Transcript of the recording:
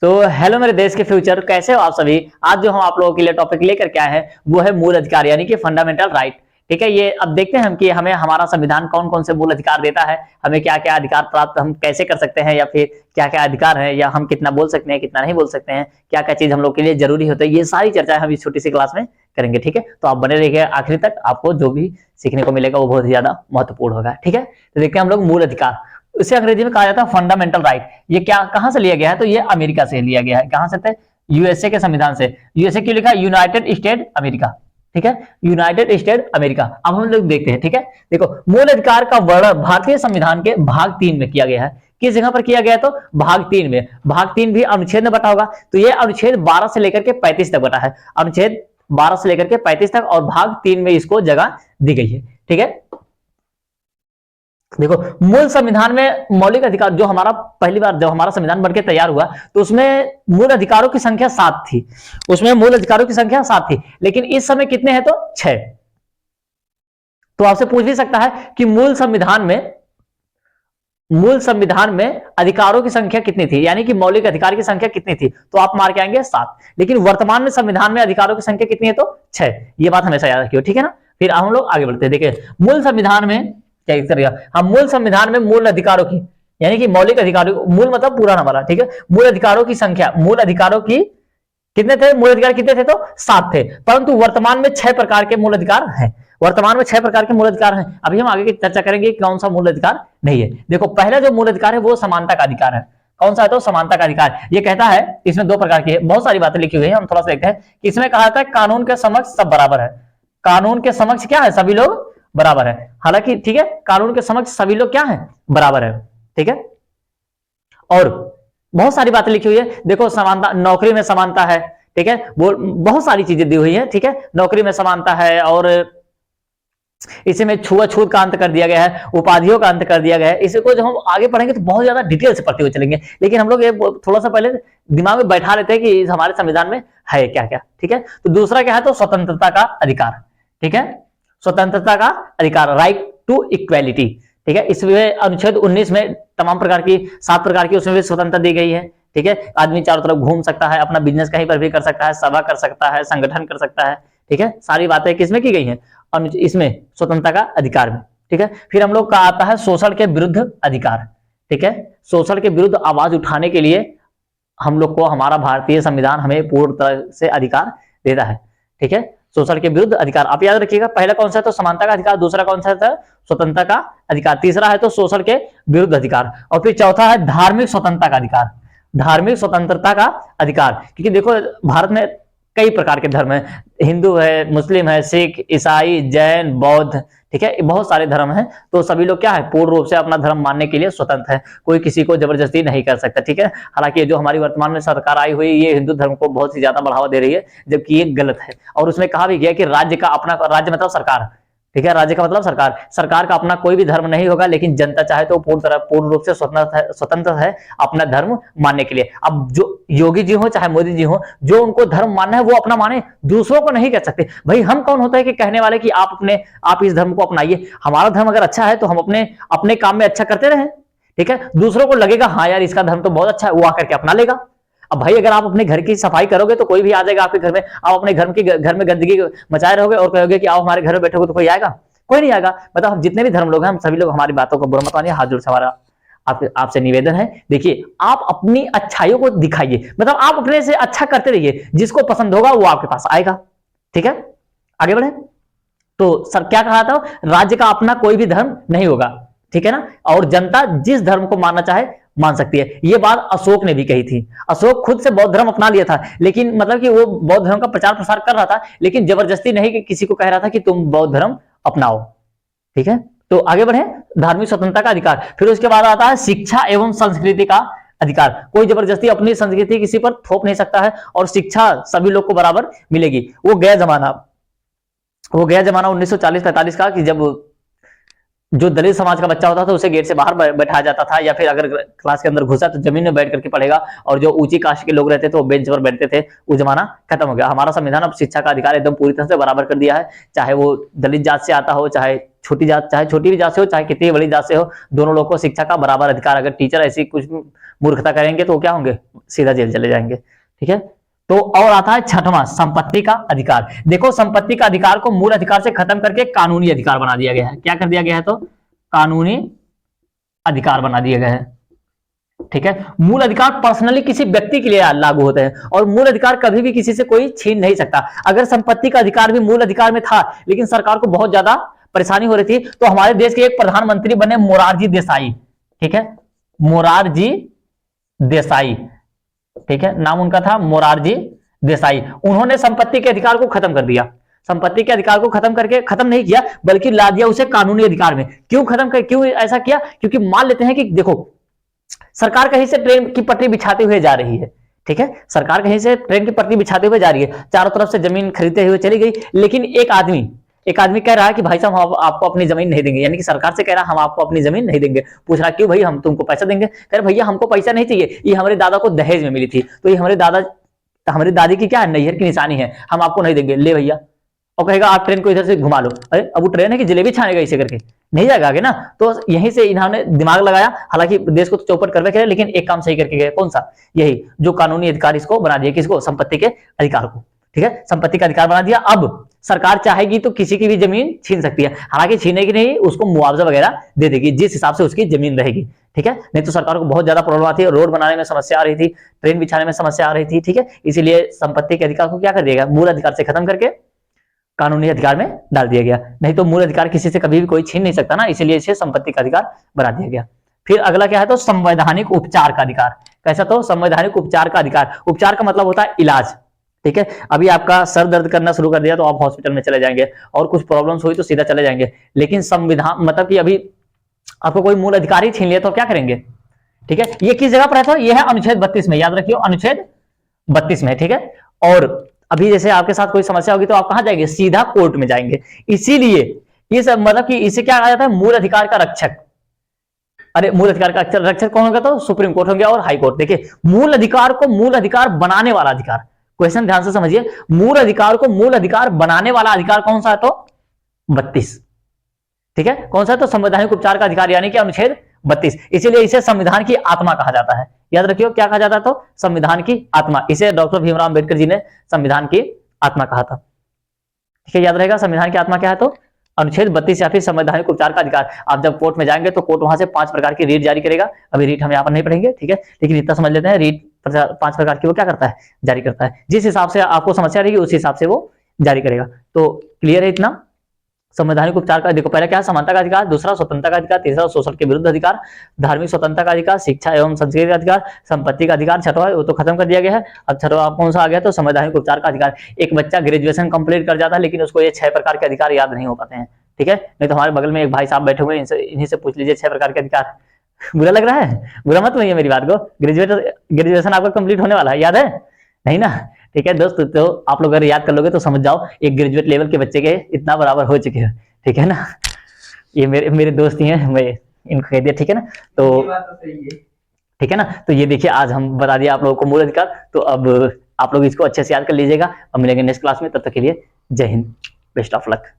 तो हेलो मेरे देश के फ्यूचर, कैसे हो आप सभी। आज जो हम आप लोगों के लिए टॉपिक लेकर के आए हैं वो है मूल अधिकार यानी कि फंडामेंटल राइट। ठीक है, ये अब देखते हैं हम कि हमें हमारा संविधान कौन कौन से मूल अधिकार देता है, हमें क्या क्या अधिकार प्राप्त हम कैसे कर सकते हैं, या फिर क्या क्या अधिकार है, या हम कितना बोल सकते हैं कितना नहीं बोल सकते हैं, क्या क्या चीज हम लोग के लिए जरूरी होता है। ये सारी चर्चाएं हम इस छोटी सी क्लास में करेंगे। ठीक है, तो आप बने रहिए आखिर तक, आपको जो भी सीखने को मिलेगा वो बहुत ही ज्यादा महत्वपूर्ण होगा। ठीक है, तो देखते हैं हम लोग मूल अधिकार। इसे अंग्रेजी में कहा जाता है फंडामेंटल राइट। ये क्या कहां से लिया गया है, तो ये अमेरिका से लिया गया है। कहां से थे? यूएसए के संविधान से। यूएसए क्यों लिखा? United state America. ठीक है, यूनाइटेड स्टेट अमेरिका। अब हम लोग देखते हैं। ठीक है, देखो मूल अधिकार का वर्णन भारतीय संविधान के भाग 3 में किया गया है। किस जगह पर किया गया? तो भाग 3 में। भाग 3 भी अनुच्छेद में बटा होगा, तो ये अनुच्छेद 12 से लेकर के 35 तक बटा है। अनुच्छेद 12 से लेकर के 35 तक और भाग 3 में इसको जगह दी गई है। ठीक है, देखो मूल संविधान में मौलिक अधिकार जो हमारा पहली बार जब हमारा संविधान बनकर तैयार हुआ तो उसमें मूल अधिकारों की संख्या 7 थी। उसमें मूल अधिकारों की संख्या 7 थी, लेकिन इस समय कितने हैं? तो 6। तो आपसे पूछ भी सकता है कि मूल संविधान में अधिकारों की संख्या कितनी थी, यानी कि मौलिक अधिकार की संख्या कितनी थी, तो आप मार के आएंगे 7। लेकिन वर्तमान में संविधान में अधिकारों की संख्या कितनी है? तो 6। ये बात हमेशा याद रखिए। ठीक है ना, फिर हम लोग आगे बढ़ते हैं। देखिए मूल संविधान में क्या करेगा, हम मूल संविधान में मूल अधिकारों की यानी कि मौलिक अधिकारों, मूल मतलब पुराना वाला। ठीक है, मूल अधिकारों की संख्या, मूल अधिकारों की कितने थे? मूल अधिकार कितने थे? तो 7 थे। परंतु वर्तमान में 6 प्रकार के मूल अधिकार हैं। वर्तमान में 6 प्रकार के मूल अधिकार हैं। अभी हम आगे की चर्चा करेंगे कि कौन सा मूल अधिकार नहीं है। देखो पहला जो मूल अधिकार है वो समानता का अधिकार है। कौन सा है? तो समानता का अधिकार। ये कहता है, इसमें 2 प्रकार की है, बहुत सारी बातें लिखी हुई है, हम थोड़ा सा देखते हैं कि इसमें कहा था कानून के समक्ष सब बराबर है। कानून के समक्ष क्या है? सभी लोग बराबर है। हालांकि ठीक है, कानून के समक्ष सभी लोग क्या है? बराबर है। ठीक है, और बहुत सारी बातें लिखी हुई है। देखो समानता, नौकरी में समानता है। ठीक है, वो बहुत सारी चीजें दी हुई है। ठीक है, नौकरी में समानता है, और इसमें छुआछूत का अंत कर दिया गया है, उपाधियों का अंत कर दिया गया है। इसे को जब हम आगे पढ़ेंगे तो बहुत ज्यादा डिटेल से पढ़ते हुए चलेंगे, लेकिन हम लोग ये थोड़ा सा पहले दिमाग में बैठा लेते हैं कि हमारे संविधान में है क्या क्या। ठीक है, तो दूसरा क्या है? तो स्वतंत्रता का अधिकार। ठीक है, स्वतंत्रता का अधिकार, राइट टू इक्वेलिटी। ठीक है, इसमें अनुच्छेद 19 में तमाम प्रकार की 7 प्रकार की उसमें भी स्वतंत्रता दी गई है। ठीक है, आदमी चारों तरफ घूम सकता है, अपना बिजनेस कहीं पर भी कर सकता है, सभा कर सकता है, संगठन कर सकता है। ठीक है, सारी बातें किसमें की गई हैं? इसमें स्वतंत्रता का अधिकार में। ठीक है, फिर हम लोग का आता है शोषण के विरुद्ध अधिकार। ठीक है, शोषण के विरुद्ध आवाज उठाने के लिए हम लोग को हमारा भारतीय संविधान हमें पूर्ण तरह से अधिकार देता है। ठीक है, शोषण के विरुद्ध अधिकार आप याद रखिएगा। पहला कौन सा है? तो समानता का अधिकार। दूसरा कौन सा था? स्वतंत्रता का अधिकार। तीसरा है तो शोषण के विरुद्ध अधिकार, और फिर चौथा है धार्मिक स्वतंत्रता का अधिकार। धार्मिक स्वतंत्रता का अधिकार, क्योंकि देखो भारत में कई प्रकार के धर्म है, हिंदू है, मुस्लिम है, सिख, ईसाई, जैन, बौद्ध। ठीक है, बहुत सारे धर्म हैं, तो सभी लोग क्या है? पूर्ण रूप से अपना धर्म मानने के लिए स्वतंत्र है, कोई किसी को जबरदस्ती नहीं कर सकता। ठीक है, हालांकि जो हमारी वर्तमान में सरकार आई हुई ये हिंदू धर्म को बहुत ही ज्यादा बढ़ावा दे रही है, जबकि ये गलत है। और उसमें कहा भी गया कि राज्य का अपना, राज्य मतलब सरकार। ठीक है, राज्य का मतलब सरकार। सरकार का अपना कोई भी धर्म नहीं होगा, लेकिन जनता चाहे तो पूर्ण रूप से स्वतंत्र है अपना धर्म मानने के लिए। अब जो योगी जी हो चाहे मोदी जी हो, जो उनको धर्म मानना है वो अपना माने, दूसरों को नहीं कह सकते। भाई हम कौन होता है कि कहने वाले कि आप इस धर्म को अपनाइए। हमारा धर्म अगर अच्छा है तो हम अपने काम में अच्छा करते रहे। ठीक है, दूसरों को लगेगा हाँ यार इसका धर्म तो बहुत अच्छा है, वो आकर के अपना लेगा। अब भाई अगर आप अपने घर की सफाई करोगे तो कोई भी आ जाएगा आपके घर में। आप अपने घर में गंदगी मचाए रहोगे और कहोगे कि आओ हमारे घर में बैठोगे, तो कोई आएगा? कोई नहीं आएगा। मतलब हम जितने भी धर्म लोग हैं, हम सभी लोग हमारी बातों को बुरा मत मानिए। हाथ जोड़ से हमारा आपसे निवेदन है, देखिए आप अपनी अच्छाइयों को दिखाइए, मतलब आप अपने से अच्छा करते रहिए, जिसको पसंद होगा वो आपके पास आएगा। ठीक है, आगे बढ़े। तो सर क्या कहा था? राज्य का अपना कोई भी धर्म नहीं होगा। ठीक है ना, और जनता जिस धर्म को मानना चाहे मान सकती है। ये बात अशोक ने भी कही थी। अशोक खुद से बौद्ध धर्म अपना लिया था, लेकिन मतलब कि वो बौद्ध धर्म का प्रचार प्रसार कर रहा था, लेकिन जबरदस्ती नहीं कि किसी को कह रहा था कि तुम बौद्ध धर्म अपनाओ। ठीक है, तो आगे बढ़े। धार्मिक स्वतंत्रता का अधिकार। फिर उसके बाद आता है शिक्षा एवं संस्कृति का अधिकार। कोई जबरदस्ती अपनी संस्कृति किसी पर थोप नहीं सकता है, और शिक्षा सभी लोग को बराबर मिलेगी। वो गया जमाना 1940-45 का, कि जब जो दलित समाज का बच्चा होता था उसे गेट से बाहर बैठाया जाता था, या फिर अगर क्लास के अंदर घुसा तो जमीन में बैठ करके पढ़ेगा, और जो ऊंची कास्ट के लोग रहते थे वो बेंच पर बैठते थे। वो जमाना खत्म हो गया। हमारा संविधान अब शिक्षा का अधिकार एकदम पूरी तरह से बराबर कर दिया है, चाहे वो दलित जात से आता हो, चाहे छोटी जात, चाहे छोटी भी जात से हो, चाहे कितनी बड़ी जात से हो, दोनों लोगों को शिक्षा का बराबर अधिकार। अगर टीचर ऐसी कुछ मूर्खता करेंगे तो क्या होंगे? सीधा जेल चले जाएंगे। ठीक है, तो और आता है छठवां, संपत्ति का अधिकार। देखो संपत्ति का अधिकार को मूल अधिकार से खत्म करके कानूनी अधिकार बना दिया गया है। क्या कर दिया गया है? तो कानूनी अधिकार बना दिया गया है। ठीक है, मूल अधिकार पर्सनली किसी व्यक्ति के लिए लागू होते हैं और मूल अधिकार कभी भी किसी से कोई छीन नहीं सकता। अगर संपत्ति का अधिकार भी मूल अधिकार में था लेकिन सरकार को बहुत ज्यादा परेशानी हो रही थी, तो हमारे देश के एक प्रधानमंत्री बने मोरारजी देसाई। ठीक है, मोरारजी देसाई, ठीक है, नाम उनका था मोरारजी देसाई। उन्होंने संपत्ति के अधिकार को खत्म कर दिया। संपत्ति के अधिकार को खत्म करके खत्म नहीं किया बल्कि ला दिया उसे कानूनी अधिकार में। क्यों खत्म कर, क्यों ऐसा किया? क्योंकि मान लेते हैं कि देखो सरकार कहीं से ट्रेन की पटरी बिछाते हुए जा रही है। ठीक है, सरकार कहीं से ट्रेन की पटरी बिछाते हुए जा रही है, चारों तरफ से जमीन खरीदते हुए चली गई, लेकिन एक आदमी कह रहा है कि भाई साहब हम आपको अपनी जमीन नहीं देंगे, यानी कि सरकार से कह रहा हम आपको अपनी जमीन नहीं देंगे। पूछ रहा क्यों भाई, हम तुमको पैसा देंगे। कह रहे भैया हमको पैसा नहीं चाहिए, ये हमारे दादा को दहेज में मिली थी, तो ये हमारी दादी की क्या है, नैहर की निशानी है, हम आपको नहीं देंगे, ले भैया। और कहेगा आप ट्रेन को इधर से घुमा लो। अरे अब वो ट्रेन है कि जलेबी छानेगा इसे करके, नहीं जाएगा आगे ना। तो यहीं से इन्होंने दिमाग लगाया, हालांकि देश को तो चौपट करवे करे, लेकिन एक काम सही करके गए। कौन सा? यही जो कानूनी अधिकार इसको बना दिया, किसको? संपत्ति के अधिकार को। ठीक है, संपत्ति का अधिकार बना दिया। अब सरकार चाहेगी तो किसी की भी जमीन छीन सकती है, हालांकि छीनेगी नहीं, उसको मुआवजा वगैरह दे देगी जिस हिसाब से उसकी जमीन रहेगी। ठीक है, नहीं तो सरकार को बहुत ज्यादा प्रॉब्लम आती है, रोड बनाने में समस्या आ रही थी, ट्रेन बिछाने में समस्या आ रही थी। ठीक है, इसीलिए संपत्ति के अधिकार को क्या कर दिया गया? मूल अधिकार से खत्म करके कानूनी अधिकार में डाल दिया गया। नहीं तो मूल अधिकार किसी से कभी भी कोई छीन नहीं सकता ना, इसलिए इसे संपत्ति का अधिकार बना दिया गया। फिर अगला क्या है? तो संवैधानिक उपचार का अधिकार। कैसा? तो संवैधानिक उपचार का अधिकार। उपचार का मतलब होता है इलाज। ठीक है, अभी आपका सर दर्द करना शुरू कर दिया तो आप हॉस्पिटल में चले जाएंगे, और कुछ प्रॉब्लम्स हुई तो सीधा चले जाएंगे। लेकिन संविधान मतलब कि अभी आपको कोई मूल अधिकार ही छीन लिया तो क्या करेंगे? ठीक है, ये किस जगह पर है? तो ये है अनुच्छेद 32 में, याद रखियो अनुच्छेद 32 में। ठीक है, और अभी जैसे आपके साथ कोई समस्या होगी तो आप कहां जाएंगे? सीधा कोर्ट में जाएंगे। इसीलिए ये सब मतलब कि इसे क्या कहा जाता है? मूल अधिकार का रक्षक। अरे मूल अधिकार का रक्षक कौन होगा? तो सुप्रीम कोर्ट हो गया और हाई कोर्ट। देखिए मूल अधिकार को मूल अधिकार बनाने वाला अधिकार, क्वेश्चन ध्यान से समझिए, मूल अधिकार को मूल अधिकार बनाने वाला अधिकार कौन सा है? तो 32। ठीक है, कौन सा है? तो संवैधानिक उपचार का अधिकार, यानी कि अनुच्छेद 32। इसीलिए इसे संविधान की आत्मा कहा जाता है। याद रखियो क्या कहा जाता है? तो संविधान की आत्मा। इसे डॉक्टर भीमराव अंबेडकर जी ने संविधान की आत्मा कहा था। ठीक है, याद रहेगा संविधान की आत्मा क्या है? तो अनुच्छेद 32 या फिर संवैधानिक उपचार का अधिकार। आप जब कोर्ट में जाएंगे तो कोर्ट वहां से 5 प्रकार की रीट जारी करेगा। अभी रीट हम यहाँ पर नहीं पढ़ेंगे, ठीक है, लेकिन इतना समझ लेते हैं, रीट 5 प्रकार की वो क्या करता है? जारी करता है। जिस हिसाब से आपको समस्या रहेगी उस हिसाब से वो जारी करेगा। तो क्लियर है इतना? संवैधानिक उपचार का देखो, पहला क्या है? समानता का अधिकार, दूसरा स्वतंत्रता का अधिकार, तीसरा शोषण के विरुद्ध अधिकार, धार्मिक स्वतंत्रता का अधिकार, शिक्षा एवं संस्कृति का अधिकार, संपत्ति का अधिकार, छठवां वो तो खत्म कर दिया गया है। अब छठवां कौन सा आ गया? तो संवैधानिक उपचार का अधिकार। एक बच्चा ग्रेजुएशन कंप्लीट कर जाता है लेकिन उसको ये 6 प्रकार के अधिकार याद नहीं हो पाते हैं। ठीक है, नहीं तो हमारे बगल में एक भाई साहब बैठे हुए हैं, इन्हीं से पूछ लीजिए 6 प्रकार के अधिकार। बुरा लग रहा है? बुरा मत मानिए मेरी बात को। ग्रेजुएशन आपका कंप्लीट होने वाला है, याद है? नहीं ना? ठीक है दोस्त, तो आप लोग अगर याद कर लोगे तो समझ जाओ एक ग्रेजुएट लेवल के बच्चे के इतना बराबर हो चुके हैं। ठीक है ना, ये मेरे दोस्त ही हैं, मैं इनको कह दिया। ठीक है ना, तो ठीक है ना, तो ये देखिए आज हम बता दिया आप लोगों को मूल अधिकार। तो अब आप लोग इसको अच्छे से याद कर लीजिएगा। अब मिलेंगे नेक्स्ट क्लास में, तब तक के लिए जय हिंद, बेस्ट ऑफ लक।